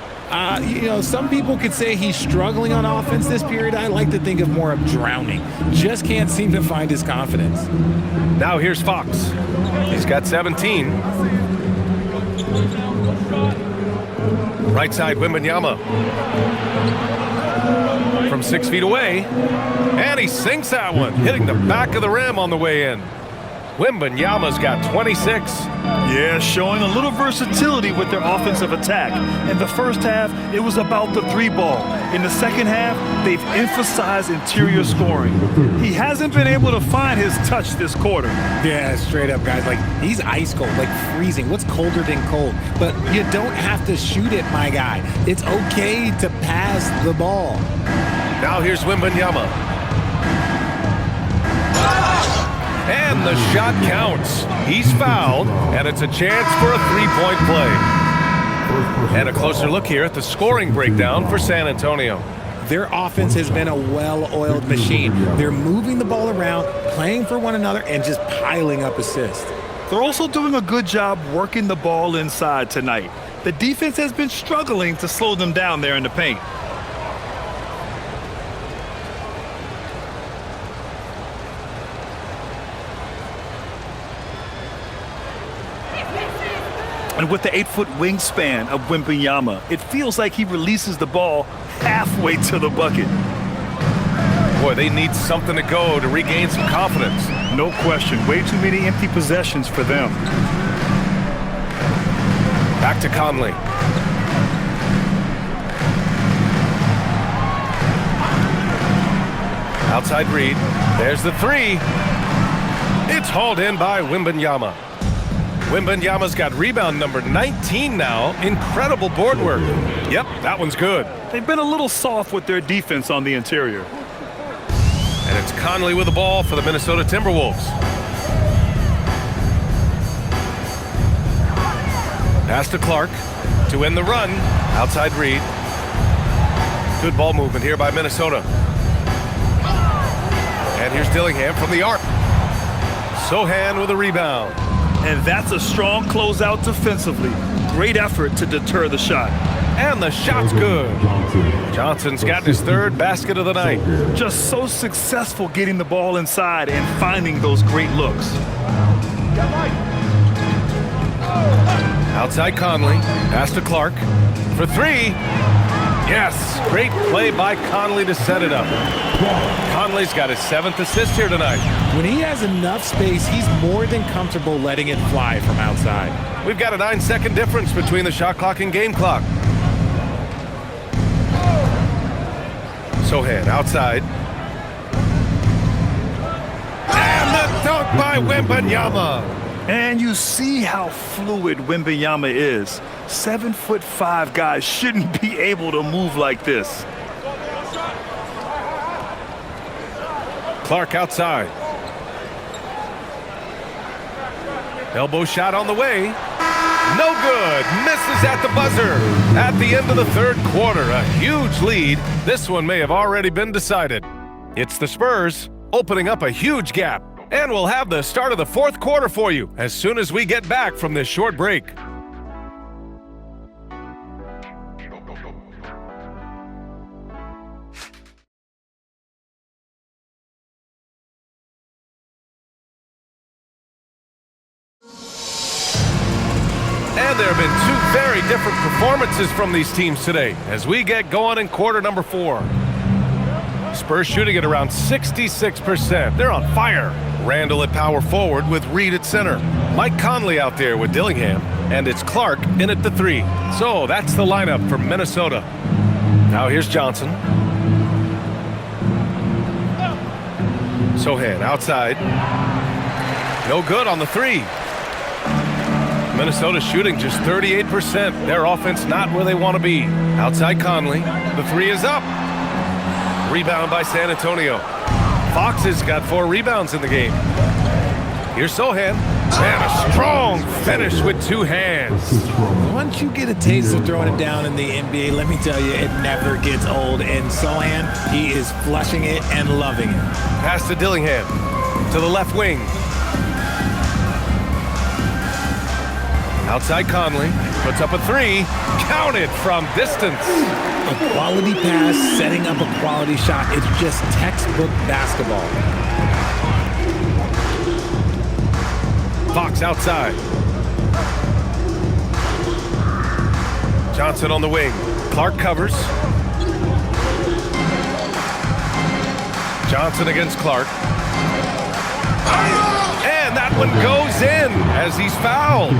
You know, some people could say he's struggling on offense this period. I like to think of more of drowning. Just can't seem to find his confidence. Now here's Fox. He's got 17. Right side, Wembanyama. From 6 feet away. And he sinks that one, hitting the back of the rim on the way in. Wembanyama's got 26. Yeah, showing a little versatility with their offensive attack. In the first half, it was about the 3 ball. In the second half, they've emphasized interior scoring. He hasn't been able to find his touch this quarter. Yeah, straight up, guys. Like, he's ice cold, like freezing. What's colder than cold? But you don't have to shoot it, my guy. It's okay to pass the ball. Now here's Wembanyama. And the shot counts. He's fouled, and it's a chance for a 3-point play. And a closer look here at the scoring breakdown for San Antonio. Their offense has been a well-oiled machine. They're moving the ball around, playing for one another, and just piling up assists. They're also doing a good job working the ball inside tonight. The defense has been struggling to slow them down there in the paint. And with the 8-foot wingspan of Wembanyama, it feels like he releases the ball halfway to the bucket. Boy, they need something to go to regain some confidence. No question. Way too many empty possessions for them. Back to Conley. Outside Reed. There's the three. It's hauled in by Wembanyama. Wembanyama's got rebound number 19 now. Incredible board work. Yep, that one's good. They've been a little soft with their defense on the interior. And it's Conley with the ball for the Minnesota Timberwolves. Pass to Clark to end the run. Outside Reed. Good ball movement here by Minnesota. And here's Dillingham from the arc. Sohan with a rebound. And that's a strong closeout defensively. Great effort to deter the shot. And the shot's good. Johnson's gotten his third basket of the night. Just so successful getting the ball inside and finding those great looks. Outside Conley. Pass to Clark for three. Yes, great play by Conley to set it up. Conley's got his 7th assist here tonight. When he has enough space, he's more than comfortable letting it fly from outside. We've got a 9-second difference between the shot clock and game clock. Sohan outside. And the dunk by Wembanyama. And you see how fluid Wembanyama is. 7'5" guys shouldn't be able to move like this. Clark outside. Elbow shot on the way. No good. Misses at the buzzer. At the end of the third quarter, a huge lead. This one may have already been decided. It's the Spurs opening up a huge gap. And we'll have the start of the fourth quarter for you as soon as we get back from this short break. And there have been two very different performances from these teams today as we get going in quarter number 4. Spurs shooting at around 66%. They're on fire. Randall at power forward with Reed at center. Mike Conley out there with Dillingham. And it's Clark in at the 3. So that's the lineup for Minnesota. Now here's Johnson. Sohan outside. No good on the 3. Minnesota shooting just 38%. Their offense not where they want to be. Outside Conley. The 3 is up. Rebound by San Antonio. Fox has got 4 rebounds in the game. Here's Sohan. And a strong finish with 2 hands. Once you get a taste of throwing it down in the NBA, let me tell you, it never gets old. And Sohan, he is flushing it and loving it. Pass to Dillingham. To the left wing. Outside Conley. Puts up a 3. Counted from distance. A quality pass, setting up a quality shot. It's just textbook basketball. Fox outside. Johnson on the wing. Clark covers. Johnson against Clark. And that one goes in as he's fouled.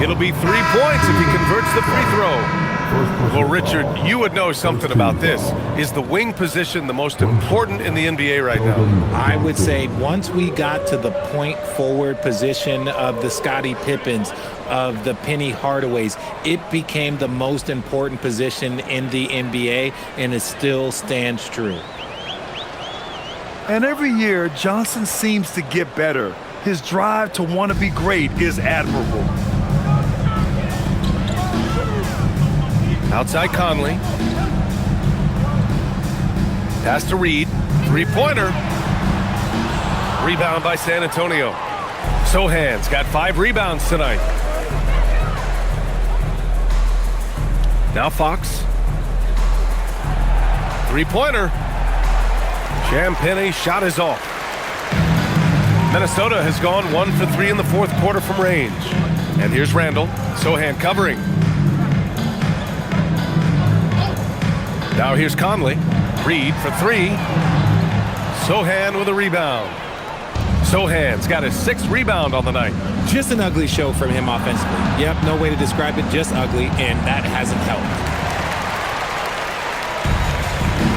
It'll be 3 points if he converts the free throw. Well, Richard, you would know something about this. Is the wing position the most important in the NBA right now? I would say once we got to the point forward position of the Scottie Pippens, of the Penny Hardaways, it became the most important position in the NBA, and it still stands true. And every year, Johnson seems to get better. His drive to want to be great is admirable. Outside Conley. Pass to Reed. 3-pointer. Rebound by San Antonio. Sohan's got 5 rebounds tonight. Now Fox. 3-pointer. Champagny shot is off. Minnesota has gone 1 for 3 in the fourth quarter from range. And here's Randall. Sohan covering. Now here's Conley. Reed for three. Sohan with a rebound. Sohan's got his 6th rebound on the night. Just an ugly show from him offensively. Yep, no way to describe it, just ugly, and that hasn't helped.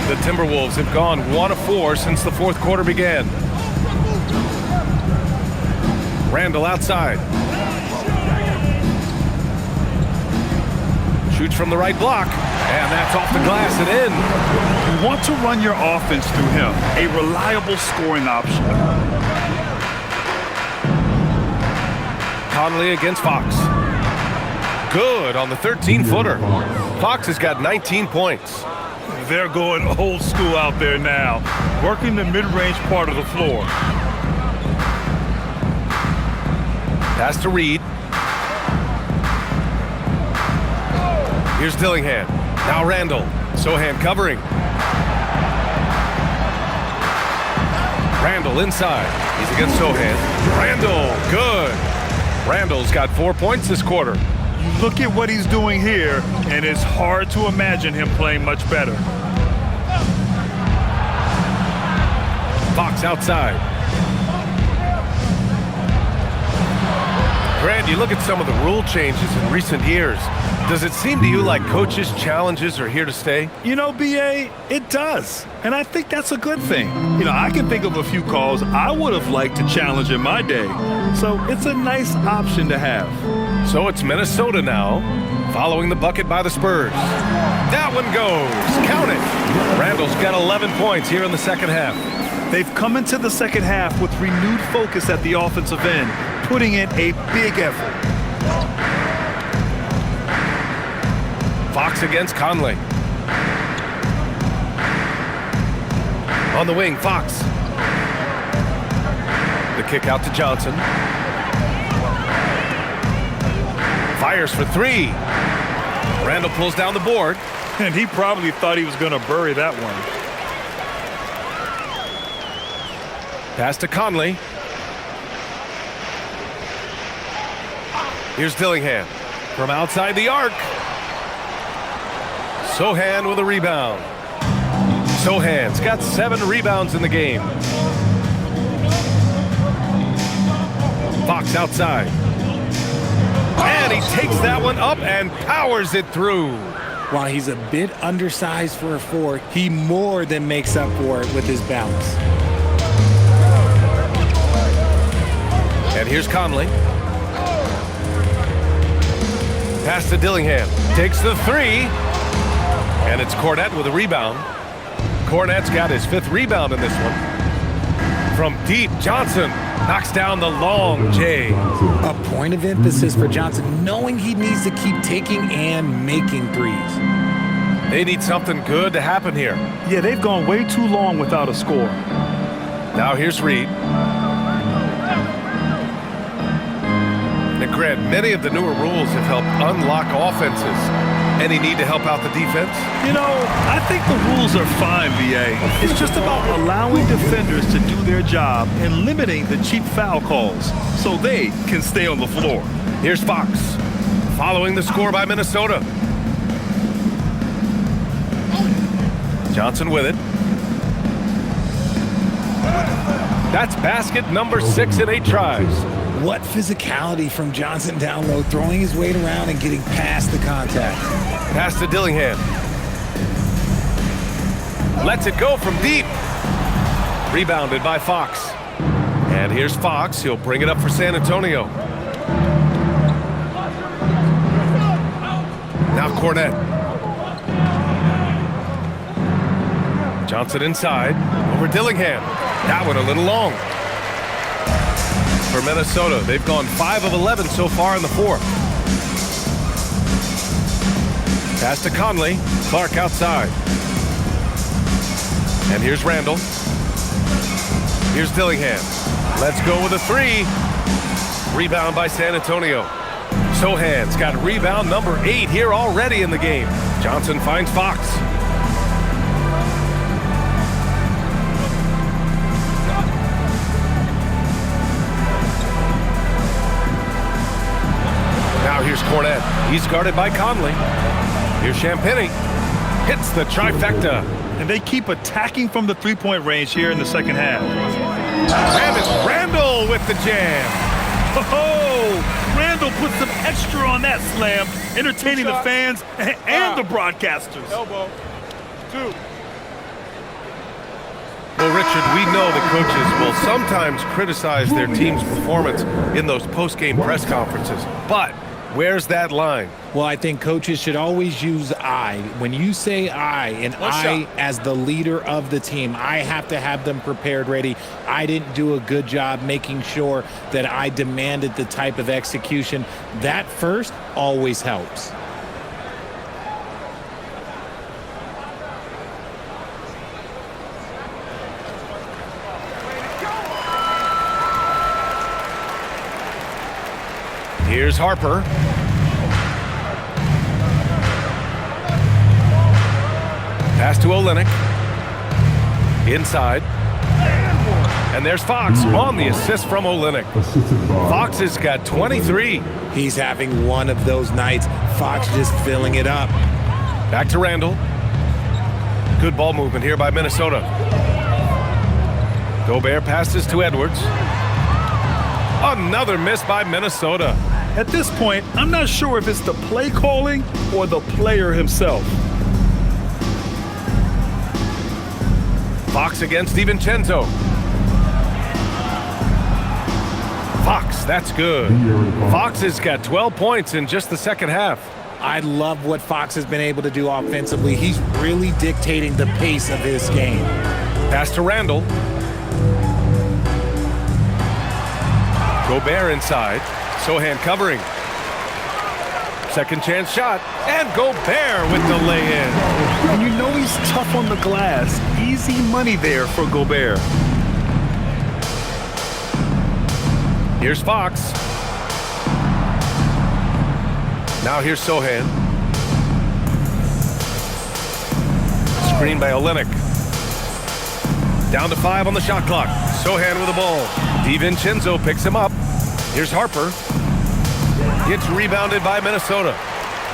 The Timberwolves have gone 1 of 4 since the 4th quarter began. Randall outside. Shoots from the right block, and that's off the glass and in. You want to run your offense through him, a reliable scoring option. Conley against Fox. Good on the 13-footer. Fox has got 19 points. They're going old school out there now, working the mid-range part of the floor. Pass to Reed. Here's Dillingham. Now Randall. Sohan covering. Randall inside. He's against Sohan. Randall, good. Randall's got 4 points this quarter. You look at what he's doing here, and it's hard to imagine him playing much better. Fox outside. Grant, you look at some of the rule changes in recent years. Does it seem to you like coaches' challenges are here to stay? You know, BA, it does. And I think that's a good thing. You know, I can think of a few calls I would have liked to challenge in my day. So it's a nice option to have. So it's Minnesota now, following the bucket by the Spurs. That one goes. Count it. Randall's got 11 points here in the second half. They've come into the second half with renewed focus at the offensive end, putting in a big effort. Fox against Conley. On the wing, Fox. The kick out to Johnson. Fires for three. Randall pulls down the board. And he probably thought he was going to bury that one. Pass to Conley. Here's Dillingham from outside the arc. Sohan with a rebound. Sohan's got 7 rebounds in the game. Fox outside. And he takes that one up and powers it through. While he's a bit undersized for a 4, he more than makes up for it with his balance. And here's Conley. Pass to Dillingham. Takes the 3. And it's Cornette with a rebound. Cornette's got his 5th rebound in this one. From deep, Johnson knocks down the long J. A point of emphasis for Johnson, knowing he needs to keep taking and making threes. They need something good to happen here. Yeah, they've gone way too long without a score. Now here's Reed. Now, Grant, many of the newer rules have helped unlock offenses. Any need to help out the defense? You know, I think the rules are fine, VA. It's just about allowing defenders to do their job and limiting the cheap foul calls so they can stay on the floor. Here's Fox, following the score by Minnesota. Johnson with it. That's basket number 6 in 8 tries. What physicality from Johnson down low, throwing his weight around and getting past the contact. Pass to Dillingham. Lets it go from deep. Rebounded by Fox. And here's Fox. He'll bring it up for San Antonio. Now Cornette. Johnson inside. Over Dillingham. That one a little long. For Minnesota, they've gone 5 of 11 so far in the 4th. Pass to Conley. Clark outside. And here's Randall. Here's Dillingham. Let's go with a 3. Rebound by San Antonio. Sohan's got rebound number 8 here already in the game. Johnson finds Fox. inside. He's guarded by Conley. Here's Champagny. Hits the trifecta. And they keep attacking from the three-point range here in the second half. And it's Randall with the jam. Oh, Randall put some extra on that slam, entertaining the fans and the broadcasters. Elbow. 2. Well, Richard, we know the coaches will sometimes criticize their team's performance in those post-game press conferences. But where's that line? Well, I think coaches should always use I. When you say I, and I as the leader of the team, I have to have them prepared, ready. I didn't do a good job making sure that I demanded the type of execution. That first always helps. Here's Harper. Pass to Olynyk. Inside. And there's Fox on the assist from Olynyk. Fox has got 23. He's having one of those nights. Fox just filling it up. Back to Randall. Good ball movement here by Minnesota. Gobert passes to Edwards. Another miss by Minnesota. At this point, I'm not sure if it's the play calling or the player himself. Fox against DiVincenzo. Fox, that's good. Fox has got 12 points in just the second half. I love what Fox has been able to do offensively. He's really dictating the pace of his game. Pass to Randall. Gobert inside. Sohan covering. Second chance shot. And Gobert with the lay-in. And you know he's tough on the glass. Easy money there for Gobert. Here's Fox. Now here's Sohan. Screen by Olynyk. Down to 5 on the shot clock. Sohan with the ball. DiVincenzo picks him up. Here's Harper. Gets rebounded by Minnesota.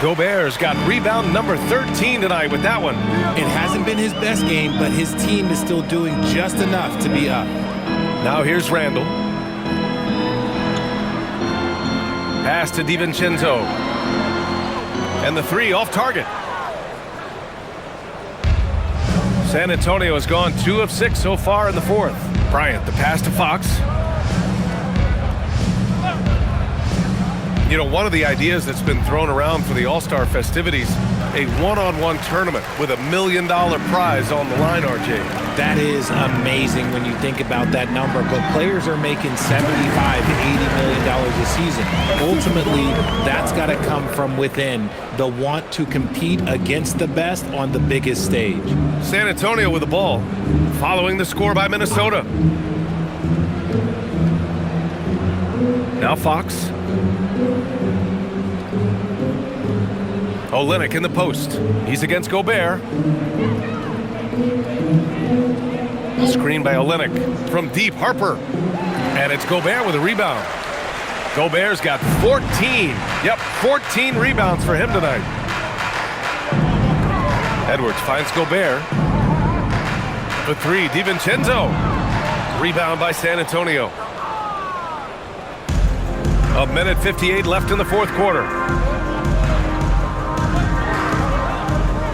Gobert's got rebound number 13 tonight with that one. It hasn't been his best game, but his team is still doing just enough to be up. Now here's Randall. Pass to DiVincenzo. And the 3 off target. San Antonio has gone 2 of 6 so far in the fourth. Bryant, the pass to Fox. You know, one of the ideas that's been thrown around for the All-Star festivities, a one-on-one tournament with $1 million prize on the line, RJ. That is amazing when you think about that number, but players are making $75 to $80 million a season. Ultimately, that's got to come from within, the want to compete against the best on the biggest stage. San Antonio with the ball, following the score by Minnesota. Now Fox. Olynyk in the post. He's against Gobert. Screen by Olynyk from deep. Harper. And it's Gobert with a rebound. Gobert's got 14. Yep, 14 rebounds for him tonight. Edwards finds Gobert. For 3, DiVincenzo. Rebound by San Antonio. 1:58 left in the fourth quarter.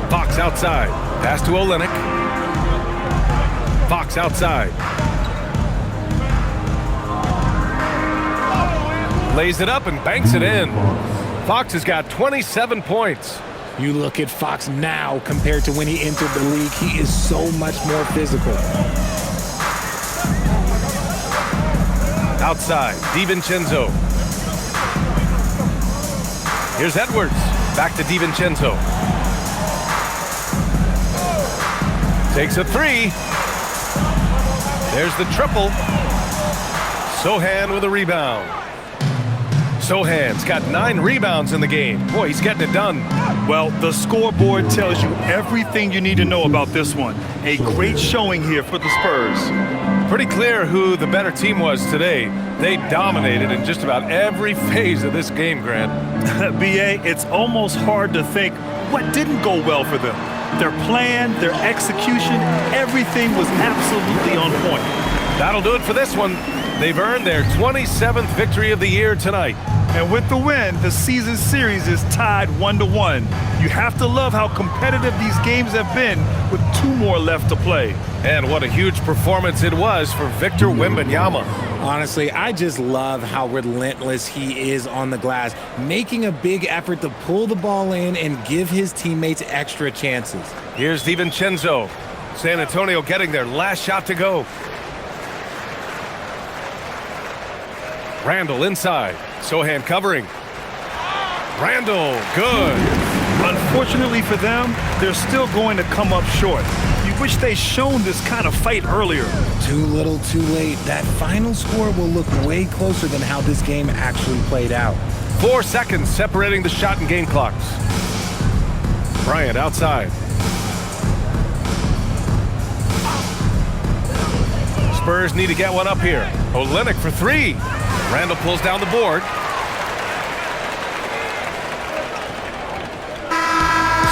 Fox outside. Pass to Olynyk. Fox outside. Lays it up and banks it in. Fox has got 27 points. You look at Fox now compared to when he entered the league, he is so much more physical. Outside, DiVincenzo. Here's Edwards. Back to DiVincenzo. Takes a 3. There's the triple. Sohan with a rebound. Sohan's got 9 rebounds in the game. Boy, he's getting it done. Well, the scoreboard tells you everything you need to know about this one. A great showing here for the Spurs. Pretty clear who the better team was today. They dominated in just about every phase of this game, Grant. BA, it's almost hard to think what didn't go well for them. Their plan, their execution, everything was absolutely on point. That'll do it for this one. They've earned their 27th victory of the year tonight. And with the win, the season series is tied 1-1. You have to love how competitive these games have been with 2 more left to play. And what a huge performance it was for Victor Wembanyama. Honestly, I just love how relentless he is on the glass, making a big effort to pull the ball in and give his teammates extra chances. Here's DiVincenzo. San Antonio getting their last shot to go. Randall inside. Sohan covering. Randall, good. Unfortunately for them, they're still going to come up short. You wish they'd shown this kind of fight earlier. Too little, too late. That final score will look way closer than how this game actually played out. 4 seconds separating the shot and game clocks. Bryant outside. Spurs need to get one up here. Olynyk for 3. Randall pulls down the board.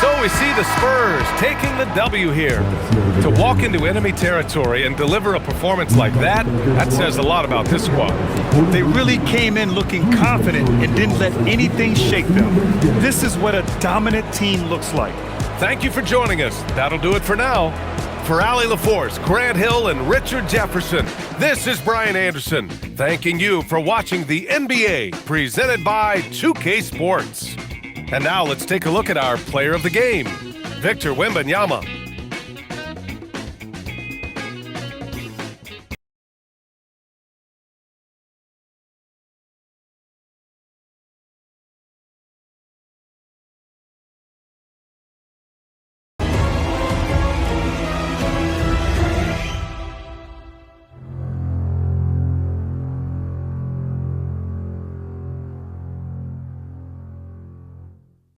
So we see the Spurs taking the W here. To walk into enemy territory and deliver a performance like that says a lot about this squad. They really came in looking confident and didn't let anything shake them. This is what a dominant team looks like. Thank you for joining us. That'll do it for now. For Allie LaForce, Grant Hill, and Richard Jefferson, this is Brian Anderson, thanking you for watching the NBA, presented by 2K Sports. And now let's take a look at our player of the game, Victor Wembanyama.